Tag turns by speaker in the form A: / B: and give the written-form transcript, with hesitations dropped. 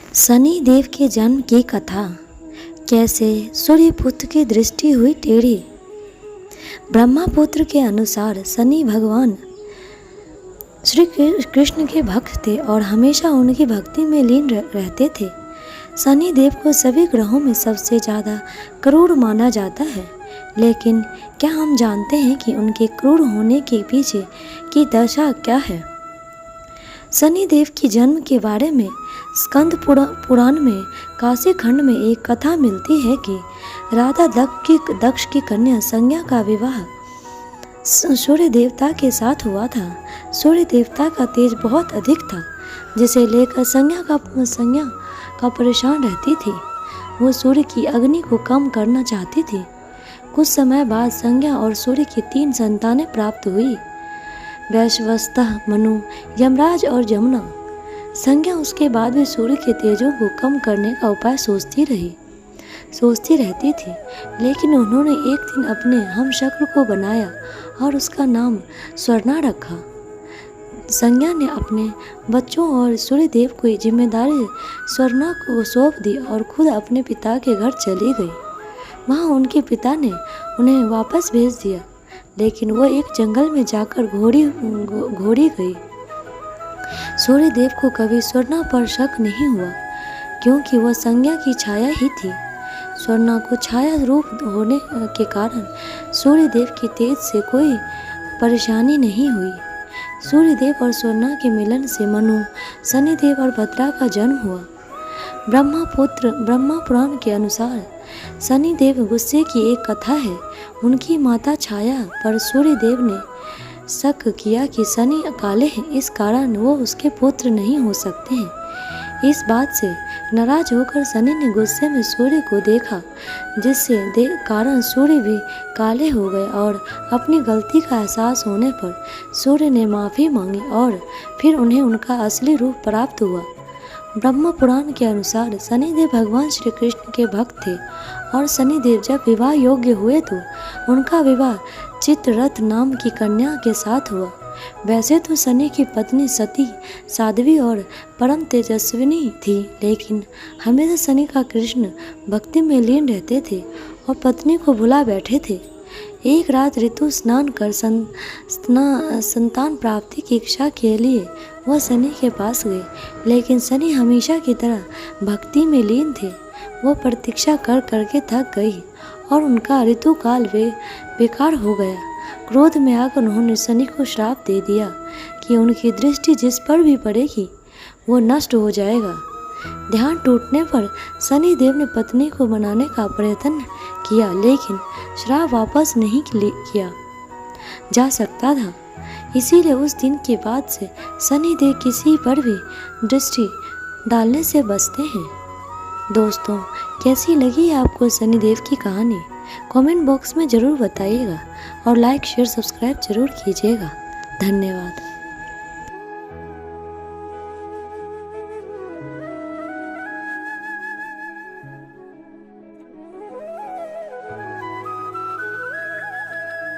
A: शनि देव के जन्म की कथा। कैसे सूर्यपुत्र की दृष्टि हुई टेढ़ी। ब्रह्मपुत्र के अनुसार शनि भगवान श्री कृष्ण के भक्त थे और हमेशा उनकी भक्ति में लीन रहते थे। शनि देव को सभी ग्रहों में सबसे ज़्यादा क्रूर माना जाता है, लेकिन क्या हम जानते हैं कि उनके क्रूर होने के पीछे की दशा क्या है? शनि देव के जन्म के बारे में स्कंद पुराण में काशी खंड में एक कथा मिलती है कि राजा दक्ष की कन्या संज्ञा का विवाह सूर्य देवता के साथ हुआ था। सूर्य देवता का तेज बहुत अधिक था, जिसे लेकर संज्ञा का परेशान रहती थी। वो सूर्य की अग्नि को कम करना चाहती थी। कुछ समय बाद संज्ञा और सूर्य की 3 संतानें प्राप्त हुई, वैश्वस्तः, मनु, यमराज और जमुना। संज्ञा उसके बाद भी सूर्य के तेजों को कम करने का उपाय सोचती रहती थी, लेकिन उन्होंने एक दिन अपने हमशक्ल को बनाया और उसका नाम स्वर्णा रखा। संज्ञा ने अपने बच्चों और सूर्यदेव को जिम्मेदारी स्वर्णा को सौंप दी और खुद अपने पिता के घर चली गई। वहाँ उनके पिता ने उन्हें वापस भेज दिया, लेकिन वो एक जंगल में जाकर घोड़ी गई। सूर्यदेव को कभी स्वर्णा पर शक नहीं हुआ, क्योंकि वह संज्ञा की छाया ही थी। स्वर्णा को छाया रूप होने के कारण सूर्यदेव के तेज से कोई परेशानी नहीं हुई। सूर्यदेव और स्वर्णा के मिलन से मनु, शनिदेव और भद्रा का जन्म हुआ। ब्रह्मा पुराण के अनुसार शनिदेव गुस्से की एक कथा है। उनकी माता छाया पर सूर्यदेव ने शक किया कि शनि काले हैं, इस कारण वो उसके पुत्र नहीं हो सकते हैं। इस बात से नाराज होकर शनि ने गुस्से में सूर्य को देखा, जिससे कारण सूर्य भी काले हो गए और अपनी गलती का एहसास होने पर सूर्य ने माफ़ी मांगी और फिर उन्हें उनका असली रूप प्राप्त हुआ। ब्रह्म पुराण के अनुसार शनिदेव भगवान श्री कृष्ण के भक्त थे और शनिदेव जब विवाह योग्य हुए तो उनका विवाह चित्ररथ नाम की कन्या के साथ हुआ। वैसे तो शनि की पत्नी सती साध्वी और परम तेजस्विनी थी, लेकिन हमेशा शनि का कृष्ण भक्ति में लीन रहते थे और पत्नी को भुला बैठे थे। एक रात ऋतु स्नान कर संतान प्राप्ति की इच्छा के लिए वह शनि के पास गए, लेकिन शनि हमेशा की तरह भक्ति में लीन थे। वो प्रतीक्षा करके थक गई और उनका ऋतुकाल बेकार हो गया। क्रोध में आकर उन्होंने शनि को श्राप दे दिया कि उनकी दृष्टि जिस पर भी पड़ेगी वो नष्ट हो जाएगा। ध्यान टूटने पर शनि देव ने पत्नी को मनाने का प्रयत्न किया, लेकिन श्राप वापस नहीं किया जा सकता था। इसीलिए उस दिन के बाद से शनि देव किसी पर भी दृष्टि डालने से बचते हैं। दोस्तों, कैसी लगी आपको शनिदेव की कहानी? कमेंट बॉक्स में ज़रूर बताइएगा और लाइक, शेयर, सब्सक्राइब जरूर कीजिएगा। धन्यवाद।